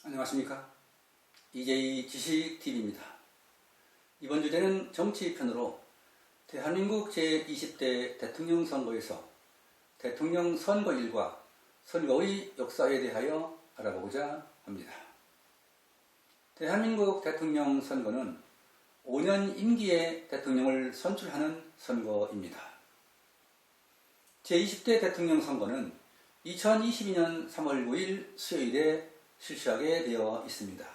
안녕하십니까. EJ 지식TV입니다. 이번 주제는 정치편으로 대한민국 제20대 대통령 선거에서 대통령 선거일과 선거의 역사에 대하여 알아보고자 합니다. 대한민국 대통령 선거는 5년 임기의 대통령을 선출하는 선거입니다. 제20대 대통령 선거는 2022년 3월 9일 수요일에 실시하게 되어 있습니다.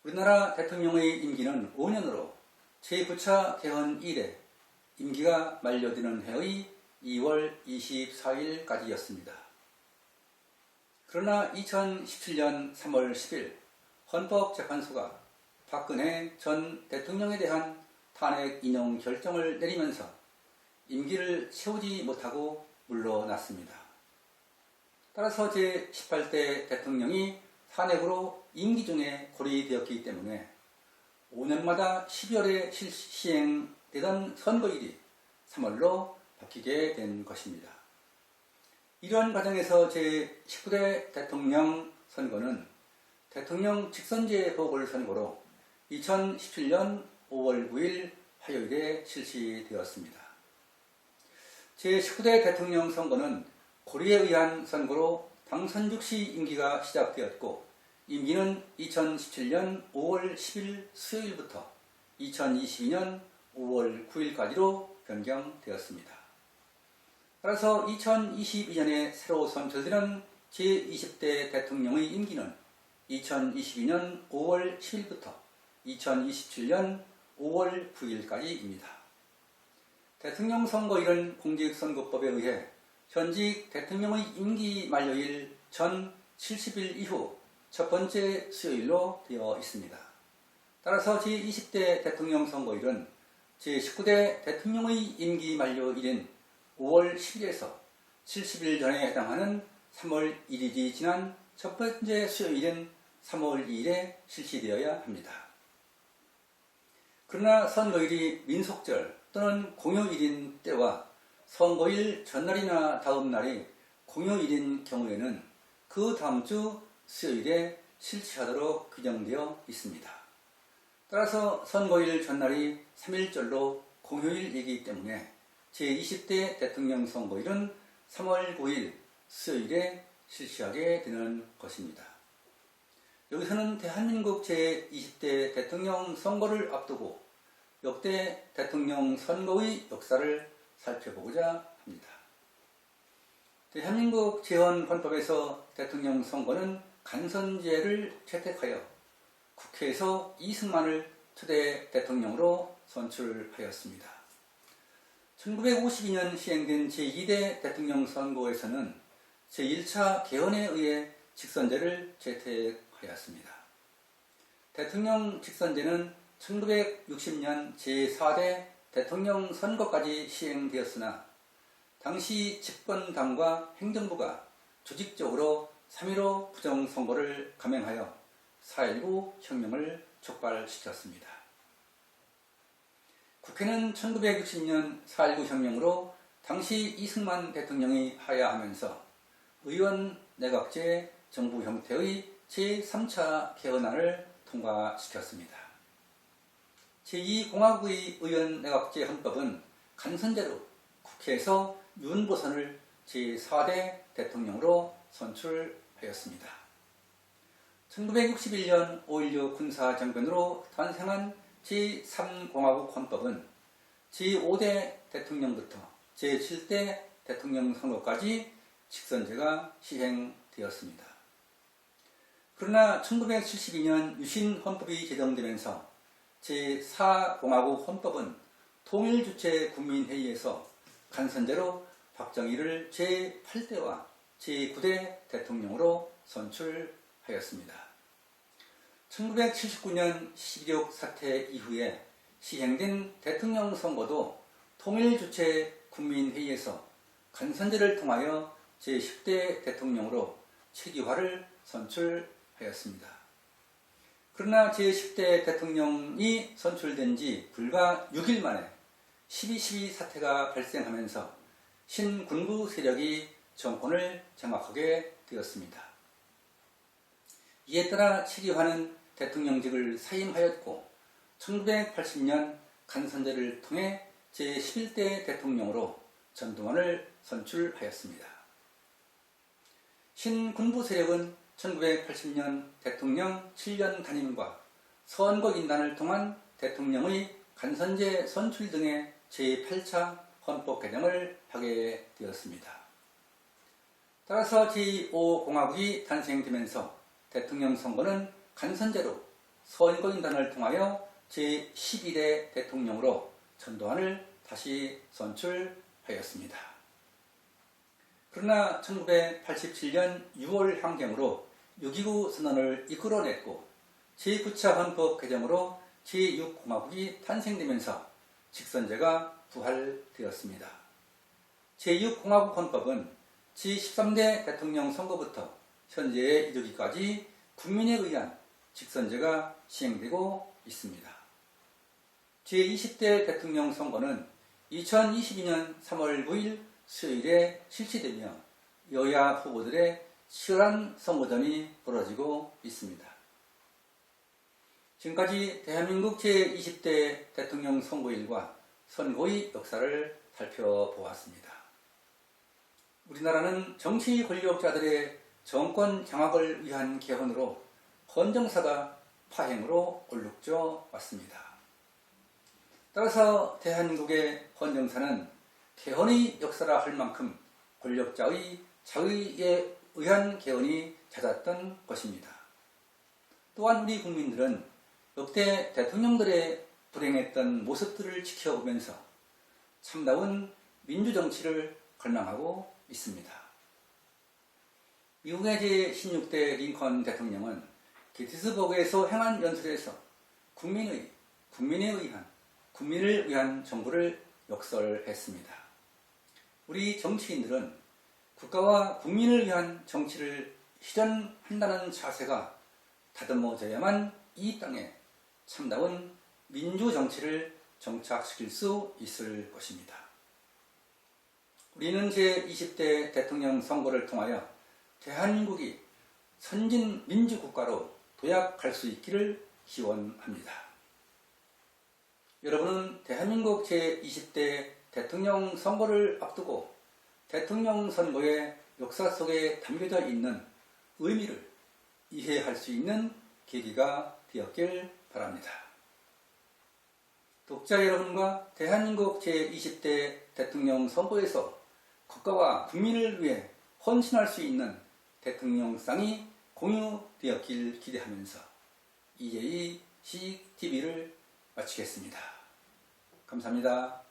우리나라 대통령의 임기는 5년으로 제9차 개헌 이래 임기가 만료되는 해의 2월 24일까지였습니다. 그러나 2017년 3월 10일 헌법재판소가 박근혜 전 대통령에 대한 탄핵 인용 결정을 내리면서 임기를 채우지 못하고 물러났습니다. 따라서 제18대 대통령이 탄핵으로 임기 중에 고리되었기 때문에 5년마다 12월에 시행되던 선거일이 3월로 바뀌게 된 것입니다. 이러한 과정에서 제19대 대통령 선거는 대통령 직선제 보궐선거로 2017년 5월 9일 화요일에 실시되었습니다. 제19대 대통령 선거는 고리에 의한 선거로 당선 즉시 임기가 시작되었고 임기는 2017년 5월 10일 수요일부터 2022년 5월 9일까지로 변경되었습니다. 따라서 2022년에 새로 선출되는 제20대 대통령의 임기는 2022년 5월 10일부터 2027년 5월 9일까지입니다. 대통령 선거일은 공직선거법에 의해 현직 대통령의 임기 만료일 전 70일 이후 첫 번째 수요일로 되어 있습니다. 따라서 제20대 대통령 선거일은 제19대 대통령의 임기 만료일인 5월 10일에서 70일 전에 해당하는 3월 1일이 지난 첫 번째 수요일인 3월 2일에 실시되어야 합니다. 그러나 선거일이 민속절 또는 공휴일인 때와 선거일 전날이나 다음 날이 공휴일인 경우에는 그 다음 주 수요일에 실시하도록 규정되어 있습니다. 따라서 선거일 전날이 3일절로 공휴일이기 때문에 제20대 대통령 선거일은 3월 9일 수요일에 실시하게 되는 것입니다. 여기서는 대한민국 제20대 대통령 선거를 앞두고 역대 대통령 선거의 역사를 살펴보고자 합니다. 대한민국 재헌헌법에서 대통령 선거는 간선제를 채택하여 국회에서 이승만을 초대 대통령으로 선출하였습니다. 1952년 시행된 제2대 대통령 선거에서는 제1차 개헌에 의해 직선제를 채택하였습니다. 대통령 직선제는 1960년 제4대 대통령 선거까지 시행되었으나 당시 집권당과 행정부가 조직적으로 3.15 부정선거를 감행하여 4.19 혁명을 촉발시켰습니다. 국회는 1960년 4.19 혁명으로 당시 이승만 대통령이 하야하면서 의원 내각제 정부 형태의 제3차 개헌안을 통과시켰습니다. 제2공화국의 의원 내각제 헌법은 간선제로 국회에서 윤보선을 제4대 대통령으로 선출하였습니다. 1961년 5.16 군사정변으로 탄생한 제3공화국 헌법은 제5대 대통령부터 제7대 대통령 선거까지 직선제가 시행되었습니다. 그러나 1972년 유신 헌법이 제정되면서 제4공화국 헌법은 통일주체 국민회의에서 간선제로 박정희를 제8대와 제9대 대통령으로 선출하였습니다. 1979년 12.6 사태 이후에 시행된 대통령 선거도 통일주체 국민회의에서 간선제를 통하여 제10대 대통령으로 최기화를 선출하였습니다. 그러나 제10대 대통령이 선출된 지 불과 6일 만에 12.12 사태가 발생하면서 신군부 세력이 정권을 장악하게 되었습니다. 이에 따라 최기환은 대통령직을 사임하였고 1980년 간선제를 통해 제11대 대통령으로 전두환을 선출하였습니다. 신군부 세력은 1980년 대통령 7년 단임과 선거인단을 통한 대통령의 간선제 선출 등의 제8차 헌법 개정을 하게 되었습니다. 따라서 제5공화국이 탄생되면서 대통령 선거는 간선제로 선거인단을 통하여 제11대 대통령으로 전두환을 다시 선출하였습니다. 그러나 1987년 6월 향경으로 6.29 선언을 이끌어냈고 제9차 헌법 개정으로 제6공화국이 탄생되면서 직선제가 부활되었습니다. 제6공화국 헌법은 제13대 대통령 선거부터 현재에 이르기까지 국민에 의한 직선제가 시행되고 있습니다. 제20대 대통령 선거는 2022년 3월 9일 수요일에 실시되며 여야 후보들의 치열한 선거전이 벌어지고 있습니다. 지금까지 대한민국 제20대 대통령 선거일과 선거의 역사를 살펴보았습니다. 우리나라는 정치 권력자들의 정권 장악을 위한 개헌으로 헌정사가 파행으로 얼룩져 왔습니다. 따라서 대한민국의 헌정사는 개헌의 역사라 할 만큼 권력자의 자의에 의한 개헌이 잦았던 것입니다. 또한 우리 국민들은 역대 대통령들의 불행했던 모습들을 지켜보면서 참다운 민주정치를 갈망하고 있습니다. 미국의 제16대 링컨 대통령은 게티스버그에서 행한 연설에서 국민을 위한 정부를 역설했습니다. 우리 정치인들은 국가와 국민을 위한 정치를 실현한다는 자세가 다듬어져야만 이 땅에 참다운 민주정치를 정착시킬 수 있을 것입니다. 우리는 제20대 대통령 선거를 통하여 대한민국이 선진 민주국가로 도약할 수 있기를 기원합니다. 여러분은 대한민국 제20대 대통령 선거를 앞두고 대통령 선거의 역사 속에 담겨져 있는 의미를 이해할 수 있는 계기가 되었길 바랍니다. 독자 여러분과 대한민국 제20대 대통령 선거에서 국가와 국민을 위해 헌신할 수 있는 대통령상이 공유되었길 기대하면서 EJ 시익TV를 마치겠습니다. 감사합니다.